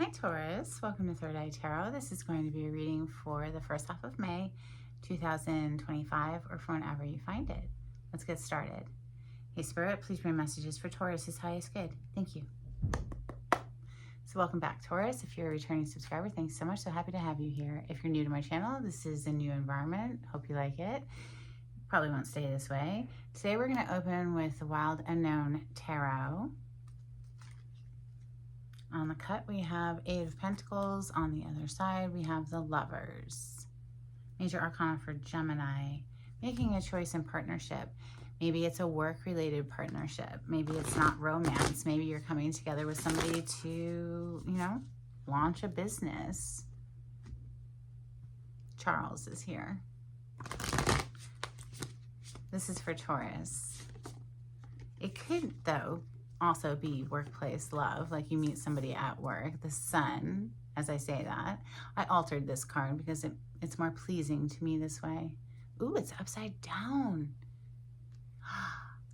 Hi Taurus, welcome to Third Eye Tarot. This is going to be a reading for the first half of May 2025 or for whenever you find it. Let's get started. Hey Spirit, please bring messages for Taurus's highest good. Thank you. So welcome back Taurus. If you're a returning subscriber, thanks so much. So happy to have you here. If you're new to my channel, this is a new environment. Hope you like it. Probably won't stay this way. Today we're going to open with the Wild Unknown Tarot. On the cut, we have Eight of Pentacles. On the other side, we have the Lovers. Major Arcana for Gemini. Making a choice in partnership. Maybe it's a work-related partnership. Maybe it's not romance. Maybe you're coming together with somebody to, launch a business. Charles is here. This is for Taurus. It could, though, also be workplace love, like you meet somebody at work. The Sun, as I say that. I altered this card because it's more pleasing to me this way. Ooh, it's upside down.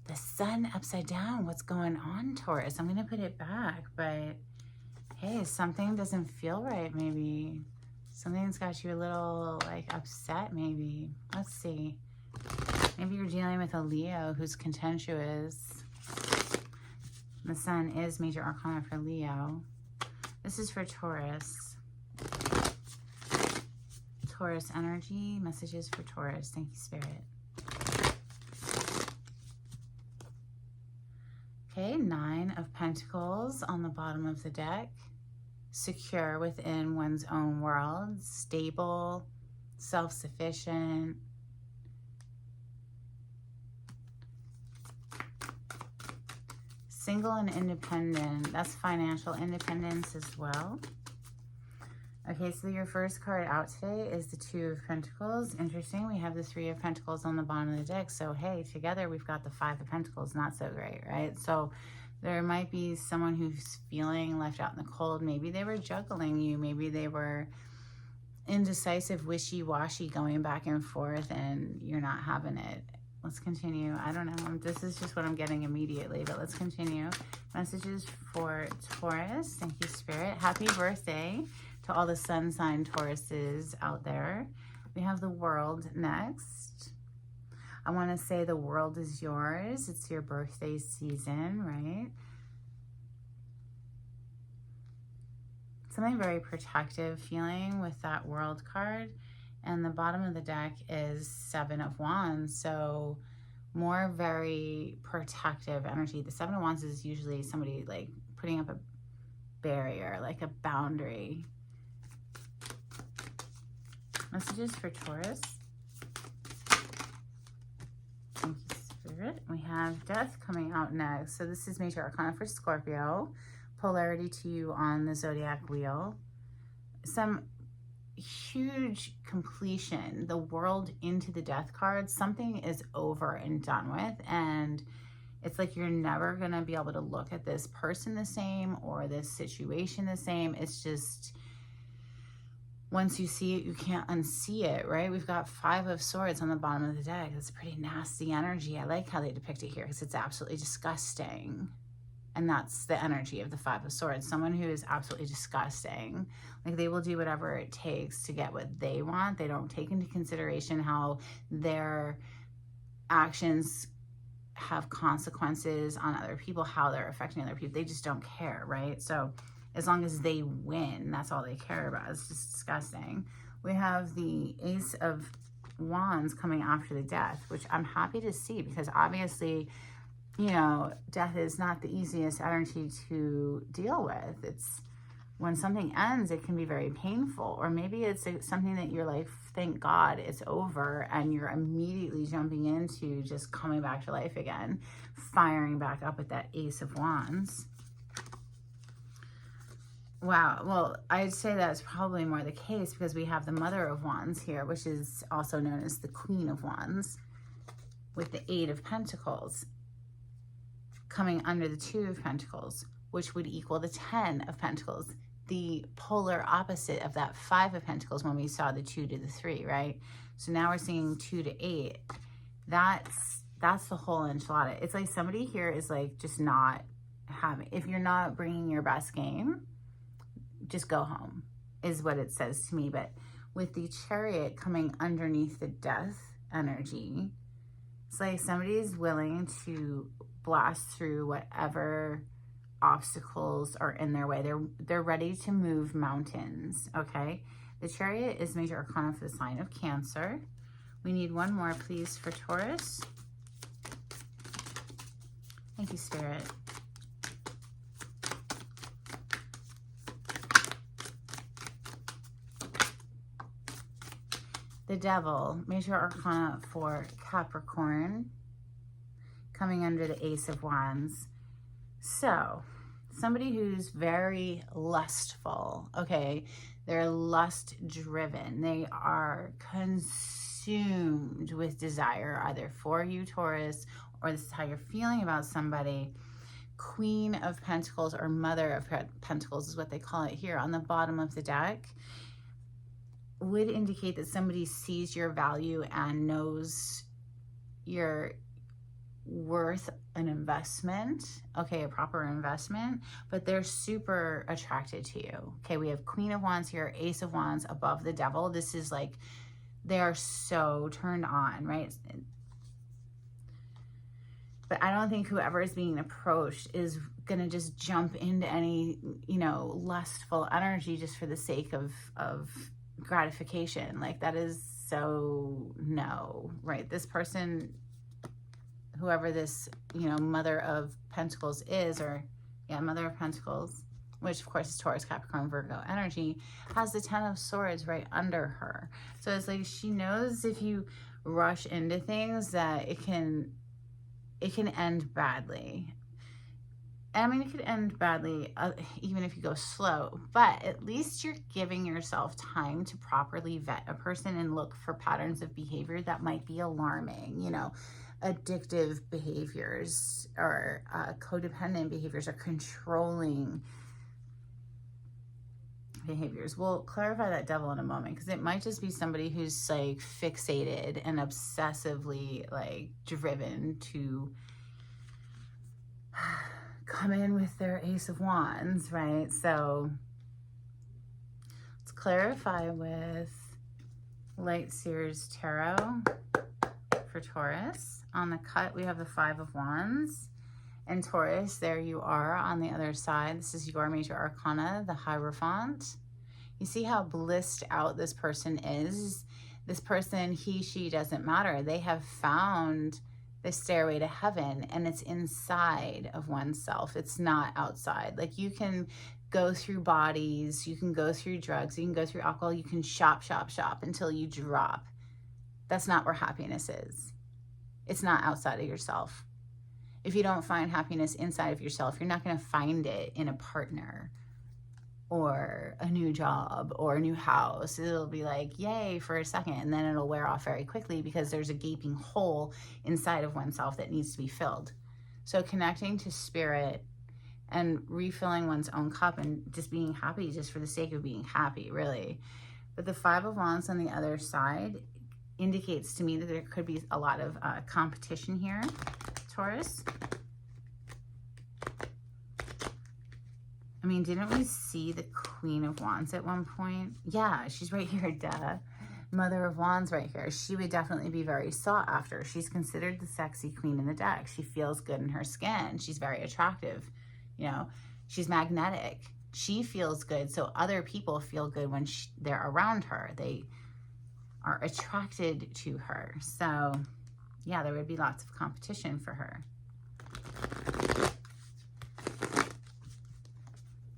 The Sun upside down. What's going on, Taurus? I'm going to put it back, but hey, something doesn't feel right, maybe. Something's got you a little, upset, maybe. Let's see. Maybe you're dealing with a Leo who's contentious. The Sun is Major Arcana for Leo. This is for Taurus. Taurus energy, messages for Taurus. Thank you, Spirit. Okay, Nine of Pentacles on the bottom of the deck. Secure within one's own world. Stable, self-sufficient. Single and independent, that's financial independence as well. Okay, so your first card out today is the Two of Pentacles. Interesting, we have the Three of Pentacles on the bottom of the deck. So hey, together we've got the Five of Pentacles, not so great, right? So there might be someone who's feeling left out in the cold. Maybe they were juggling you. Maybe they were indecisive, wishy-washy, going back and forth, and you're not having it. Let's continue. I don't know. This is just what I'm getting immediately, but let's continue. Messages for Taurus. Thank you, Spirit. Happy birthday to all the sun sign Tauruses out there. We have the World next. I want to say the world is yours. It's your birthday season, right? Something very protective feeling with that World card. And the bottom of the deck is Seven of Wands. So more very protective energy. The Seven of Wands is usually somebody like putting up a barrier, like a boundary. Messages for Taurus. Thank you, Spirit. We have Death coming out next. So this is Major Arcana for Scorpio. Polarity to you on the Zodiac wheel. Some huge completion, the world into the Death card. Something is over and done with, and it's like you're never gonna be able to look at this person the same or this situation the same. It's just, once you see it, you can't unsee it, right? We've got Five of Swords on the bottom of the deck. It's pretty nasty energy. I like how they depict it here because it's absolutely disgusting. And that's the energy of the Five of Swords. Someone who is absolutely disgusting. Like, they will do whatever it takes to get what they want. They don't take into consideration how their actions have consequences on other people, how they're affecting other people. They just don't care, right? So as long as they win, that's all they care about. It's just disgusting. We have the Ace of Wands coming after the Death, which I'm happy to see because obviously, death is not the easiest energy to deal with. It's when something ends, it can be very painful. Or maybe it's something that you're like, thank God it's over, and you're immediately jumping into just coming back to life again, firing back up with that Ace of Wands. Wow, well, I'd say that's probably more the case because we have the Mother of Wands here, which is also known as the Queen of Wands, with the Eight of Pentacles coming under the Two of Pentacles, which would equal the 10 of Pentacles, the polar opposite of that Five of Pentacles when we saw the 2 to the 3, right? So now we're seeing 2 to 8. That's the whole enchilada. It's like somebody here is like just not having, if you're not bringing your best game, just go home, is what it says to me. But with the Chariot coming underneath the Death energy, it's like somebody is willing to blast through whatever obstacles are in their way. They're ready to move mountains, okay? The Chariot is major arcana for the sign of Cancer. We need one more, please, for Taurus. Thank you, Spirit. The Devil, major arcana for Capricorn, coming under the Ace of Wands. So, somebody who's very lustful, okay? They're lust-driven. They are consumed with desire, either for you, Taurus, or this is how you're feeling about somebody. Queen of Pentacles or Mother of Pentacles is what they call it here on the bottom of the deck, would indicate that somebody sees your value and knows you're worth an investment, okay, a proper investment, but they're super attracted to you. Okay, we have Queen of Wands here, Ace of Wands above the Devil. This is like, they are so turned on, right? But I don't think whoever is being approached is going to just jump into any, you know, lustful energy just for the sake of gratification. Like, that is so no, right? This person, whoever this, you know, Mother of Pentacles is, or yeah, Mother of Pentacles, which of course is Taurus, Capricorn, Virgo energy, has the Ten of Swords right under her. So it's like she knows if you rush into things that it can end badly. I mean, it could end badly even if you go slow, but at least you're giving yourself time to properly vet a person and look for patterns of behavior that might be alarming, you know, addictive behaviors or codependent behaviors or controlling behaviors. We'll clarify that Devil in a moment, because it might just be somebody who's like fixated and obsessively like driven to come in with their Ace of Wands, right? So let's clarify with Light Seers Tarot for Taurus. On the cut, we have the Five of Wands. And Taurus, there you are on the other side. This is your major arcana, the Hierophant. You see how blissed out this person is? This person, he, she, doesn't matter. They have found the stairway to heaven, and it's inside of oneself. It's not outside. Like, you can go through bodies, you can go through drugs, you can go through alcohol, you can shop until you drop. That's not where happiness is. It's not outside of yourself. If you don't find happiness inside of yourself, you're not going to find it in a partner or a new job or a new house. It'll be like, yay, for a second, and then it'll wear off very quickly because there's a gaping hole inside of oneself that needs to be filled. So connecting to spirit and refilling one's own cup and just being happy just for the sake of being happy, really. But the Five of Wands on the other side indicates to me that there could be a lot of competition here, Taurus. I mean, didn't we see the Queen of Wands at one point? Yeah, she's right here, duh. Mother of Wands right here. She would definitely be very sought after. She's considered the sexy queen in the deck. She feels good in her skin. She's very attractive. You know, she's magnetic. She feels good, so other people feel good when they're around her. They are attracted to her. So, yeah, there would be lots of competition for her.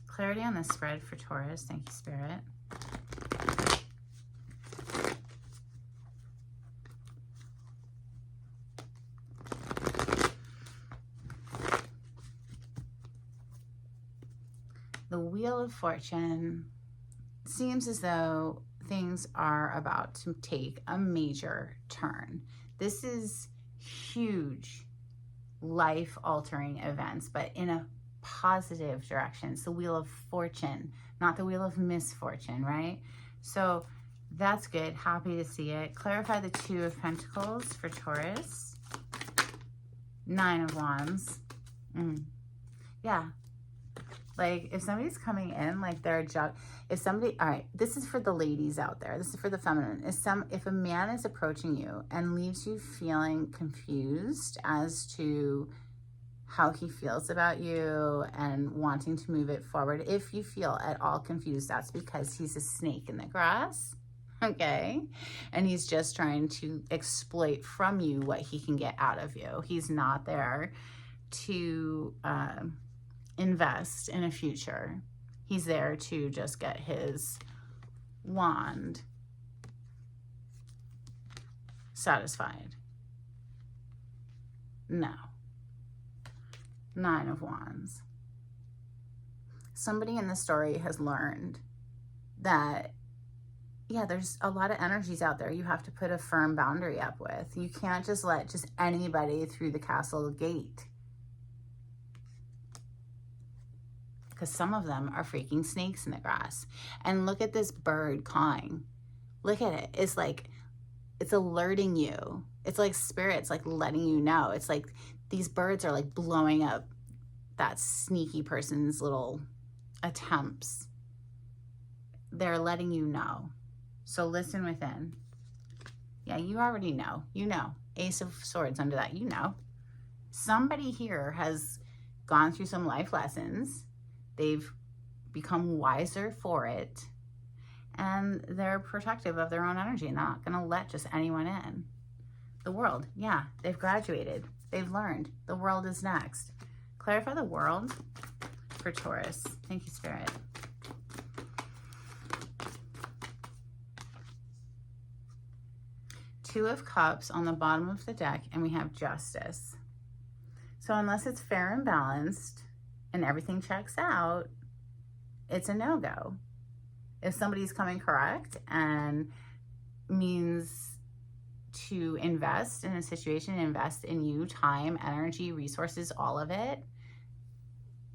Clarity on the spread for Taurus. Thank you, Spirit. The Wheel of Fortune seems as though things are about to take a major turn. This is huge, life-altering events, but in a positive direction. It's the Wheel of Fortune, not the Wheel of Misfortune, right? So that's good. Happy to see it. Clarify the Two of Pentacles for Taurus. Nine of Wands. Yeah. Like, if somebody's coming in, like they're if somebody, all right, this is for the ladies out there. This is for the feminine. If a man is approaching you and leaves you feeling confused as to how he feels about you and wanting to move it forward, if you feel at all confused, that's because he's a snake in the grass, okay? And he's just trying to exploit from you what he can get out of you. He's not there to invest in a future. He's there to just get his wand satisfied. No. 9 of Wands. Somebody in the story has learned that, yeah, there's a lot of energies out there you have to put a firm boundary up with. You can't just let just anybody through the castle gate. Because some of them are freaking snakes in the grass. And look at this bird cawing. Look at it. It's like, it's alerting you. It's like spirits like letting you know. It's like these birds are like blowing up that sneaky person's little attempts. They're letting you know. So listen within. Yeah, you already know. You know. Ace of Swords under that. You know. Somebody here has gone through some life lessons. They've become wiser for it. And they're protective of their own energy. Not going to let just anyone in. The world. Yeah, they've graduated. They've learned. The world is next. Clarify the world for Taurus. Thank you, Spirit. Two of Cups on the bottom of the deck, and we have Justice. So unless it's fair and balanced and everything checks out, it's a no-go. If somebody's coming correct and means to invest in a situation, invest in you, time, energy, resources, all of it,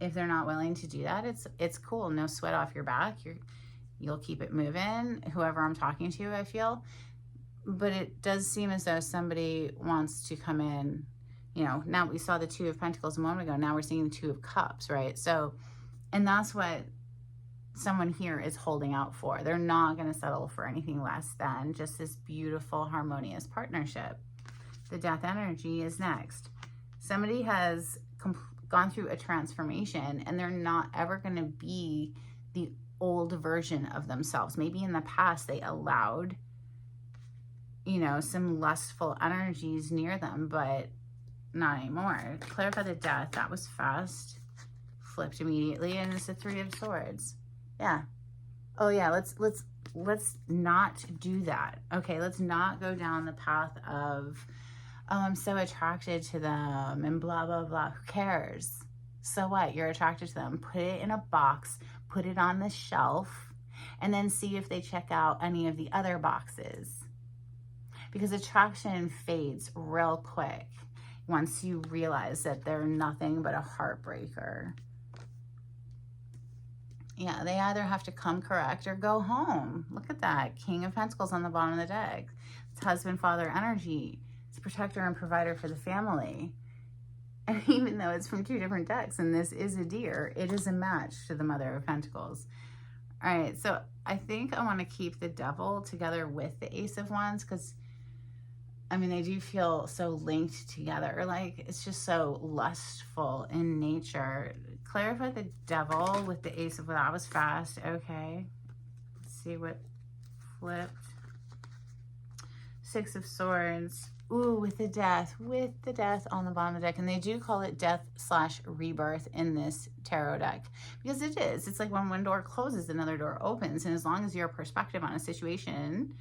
if they're not willing to do that, it's cool. No sweat off your back. You'll keep it moving. Whoever I'm talking to, I feel. But it does seem as though somebody wants to come in, you know, now we saw the Two of Pentacles a moment ago. Now we're seeing the Two of Cups, right? So, and that's what someone here is holding out for. They're not going to settle for anything less than just this beautiful, harmonious partnership. The Death energy is next. Somebody has gone through a transformation and they're not ever going to be the old version of themselves. Maybe in the past they allowed, you know, some lustful energies near them, but not anymore. Clarify the Death. That was fast. Flipped immediately, and it's the Three of Swords. Yeah. Oh yeah, let's not do that. Okay, let's not go down the path of, oh, I'm so attracted to them and blah, blah, blah. Who cares? So what? You're attracted to them. Put it in a box, put it on the shelf, and then see if they check out any of the other boxes. Because attraction fades real quick once you realize that they're nothing but a heartbreaker. Yeah, they either have to come correct or go home. Look at that. King of Pentacles on the bottom of the deck. It's husband, father energy. It's protector and provider for the family. And even though it's from two different decks, and this is a deer, it is a match to the Mother of Pentacles. All right, so I think I want to keep the Devil together with the Ace of Wands because, I mean, they do feel so linked together. Like, it's just so lustful in nature. Clarify the Devil with the Ace of, well, that was fast. Okay. Let's see what flipped. Six of Swords. Ooh, with the Death on the bottom of the deck. And they do call it death/rebirth in this tarot deck. Because it is. It's like when one door closes, another door opens. And as long as your perspective on a situation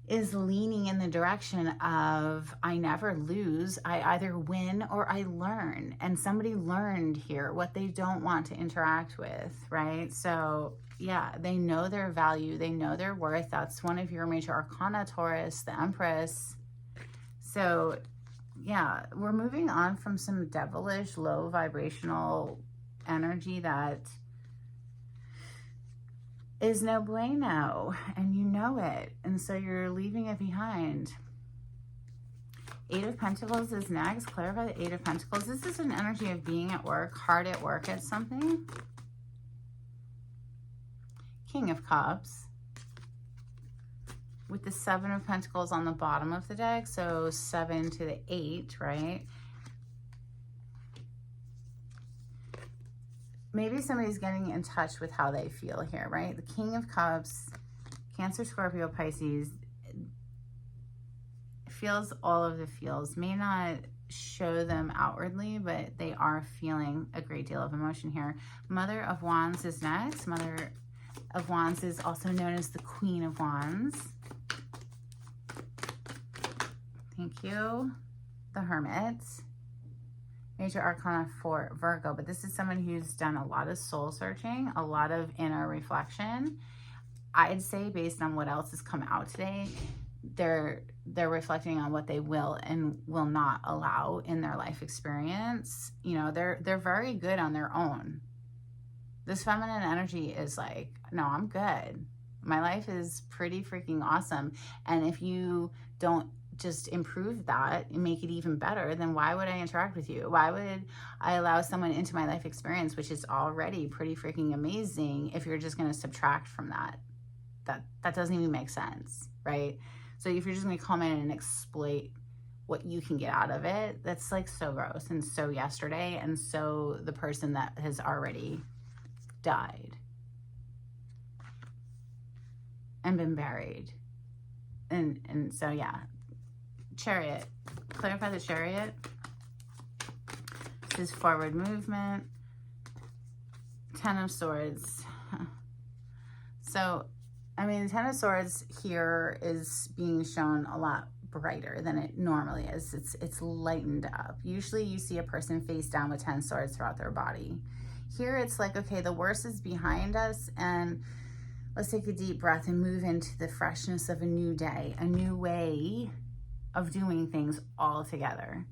is leaning in the direction of, I never lose, I either win or I learn. And somebody learned here what they don't want to interact with, right? So yeah, they know their value, they know their worth. That's one of your major arcana, Taurus, the Empress. So yeah, we're moving on from some devilish, low vibrational energy that is no bueno, and you know it, and so you're leaving it behind. Eight of Pentacles is next. Clarify the Eight of Pentacles. This is an energy of being at work, hard at work at something. King of Cups. With the Seven of Pentacles on the bottom of the deck. So 7 to the 8, right? Maybe somebody's getting in touch with how they feel here, right? The King of Cups, Cancer, Scorpio, Pisces, feels all of the feels. May not show them outwardly, but they are feeling a great deal of emotion here. Mother of Wands is next. Mother of Wands is also known as the Queen of Wands. Thank you. The Hermit. Major Arcana for Virgo, but this is someone who's done a lot of soul searching, a lot of inner reflection. I'd say based on what else has come out today, they're reflecting on what they will and will not allow in their life experience. You know, they're very good on their own. This feminine energy is like, no, I'm good. My life is pretty freaking awesome. And if you don't just improve that and make it even better, then why would I interact with you? Why would I allow someone into my life experience, which is already pretty freaking amazing, if you're just going to subtract from that? That doesn't even make sense, right? So if you're just going to come in and exploit what you can get out of it, that's like so gross and so yesterday, and so the person that has already died and been buried. And so yeah. Chariot. Clarify the Chariot. This is forward movement. Ten of Swords. So, I mean, the Ten of Swords here is being shown a lot brighter than it normally is. It's lightened up. Usually you see a person face down with 10 swords throughout their body. Here it's like, okay, the worst is behind us, and let's take a deep breath and move into the freshness of a new day, a new way of doing things all together.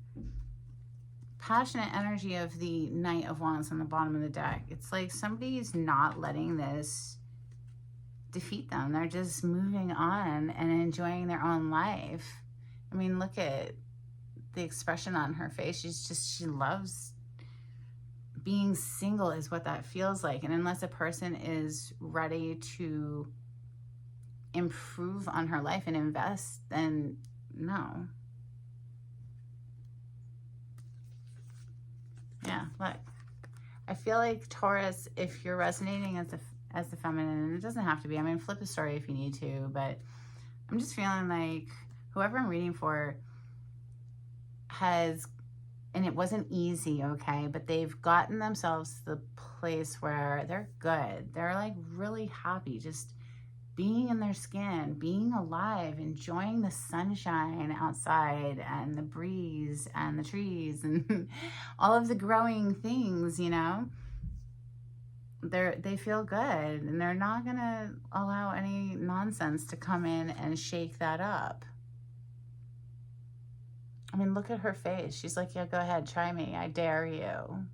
Passionate energy of the Knight of Wands on the bottom of the deck. It's like somebody's not letting this defeat them. They're just moving on and enjoying their own life. I mean, look at the expression on her face. She loves being single, is what that feels like. And unless a person is ready to improve on her life and invest, then no. Yeah, look. I feel like Taurus, if you're resonating as the feminine, and it doesn't have to be. I mean, flip a story if you need to, but I'm just feeling like whoever I'm reading for has, and it wasn't easy, okay, but they've gotten themselves to the place where they're good. They're like really happy, just being in their skin, being alive, enjoying the sunshine outside and the breeze and the trees and all of the growing things, you know. They feel good, and they're not gonna allow any nonsense to come in and shake that up. I mean, look at her face. She's like, yeah, go ahead, try me. I dare you.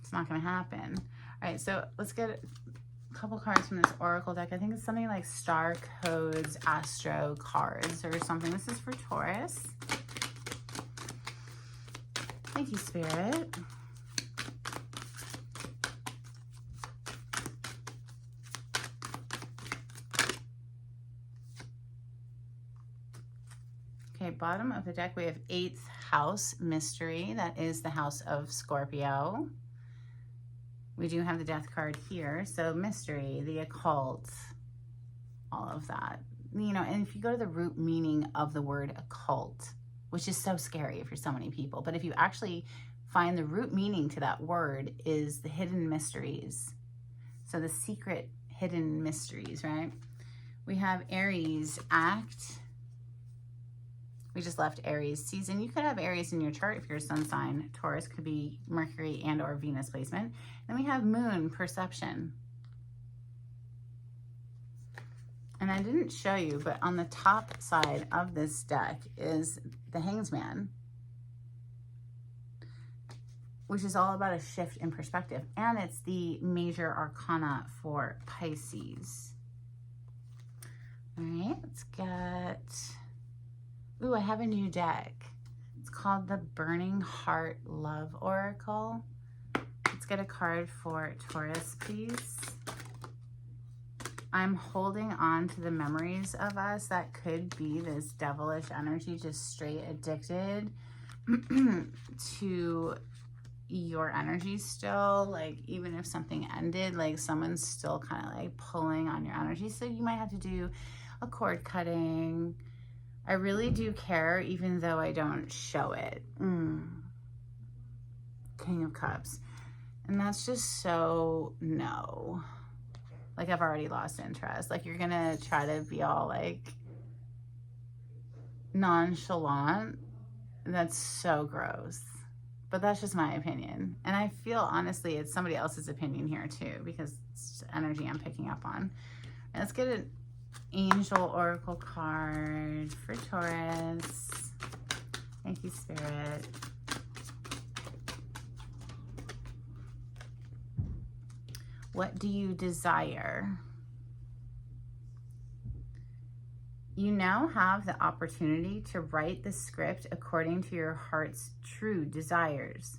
It's not gonna happen. All right, so let's get a couple cards from this Oracle deck. I think it's something like Star Codes, Astro cards or something. This is for Taurus. Thank you, Spirit. Okay, bottom of the deck, we have 8th house mystery. That is the house of Scorpio. We do have the death card here. So mystery, the occult, all of that. You know, and if you go to the root meaning of the word occult, which is so scary for so many people, but if you actually find the root meaning to that word is the hidden mysteries. So the secret hidden mysteries, right? We have Aries, act. We just left Aries season. You could have Aries in your chart if you're a sun sign. Taurus could be Mercury and or Venus placement. Then we have moon, perception. And I didn't show you, but on the top side of this deck is the Hanged Man, which is all about a shift in perspective. And it's the major arcana for Pisces. All right, let's get... Ooh, I have a new deck. It's called the Burning Heart Love Oracle. Let's get a card for Taurus, please. I'm holding on to the memories of us. That could be this devilish energy, just straight addicted to your energy still. Like, even if something ended, like someone's still kind of like pulling on your energy. So you might have to do a cord cutting. I really do care, even though I don't show it. King of Cups. And that's just so no. Like, I've already lost interest. Like, you're gonna try to be all like nonchalant. That's so gross. But that's just my opinion. And I feel, honestly, it's somebody else's opinion here too, because it's energy I'm picking up on. And let's get an Angel Oracle card for Taurus. Thank you, Spirit. What do you desire? You now have the opportunity to write the script according to your heart's true desires.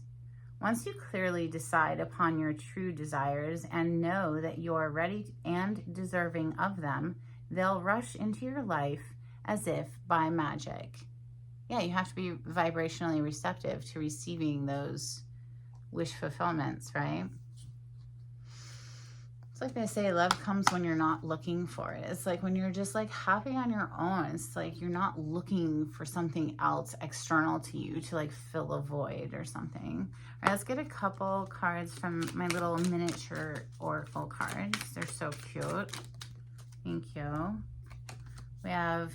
Once you clearly decide upon your true desires and know that you are ready and deserving of them, they'll rush into your life as if by magic. Yeah, you have to be vibrationally receptive to receiving those wish fulfillments, right? It's like they say, love comes when you're not looking for it. It's like when you're just like happy on your own. It's like you're not looking for something else external to you to like fill a void or something. All right, let's get a couple cards from my little miniature oracle cards. They're so cute. Thank you. We have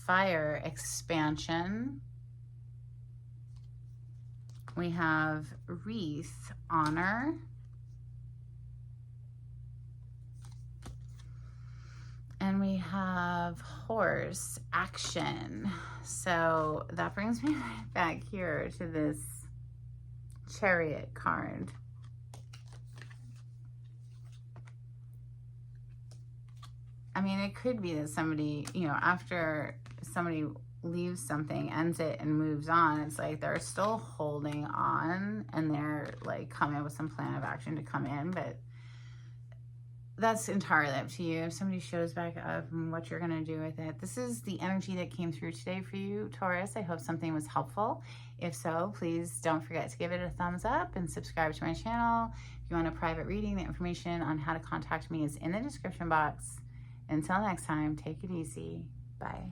Fire Expansion. We have Wreath, Honor. And we have Horse, Action. So that brings me right back here to this Chariot card. I mean, it could be that somebody, you know, after somebody leaves something, ends it, and moves on, it's like they're still holding on and they're like coming with some plan of action to come in, but that's entirely up to you. If somebody shows back up and what you're going to do with it. This is the energy that came through today for you, Taurus. I hope something was helpful. If so, please don't forget to give it a thumbs up and subscribe to my channel. If you want a private reading, the information on how to contact me is in the description box. Until next time, take it easy. Bye.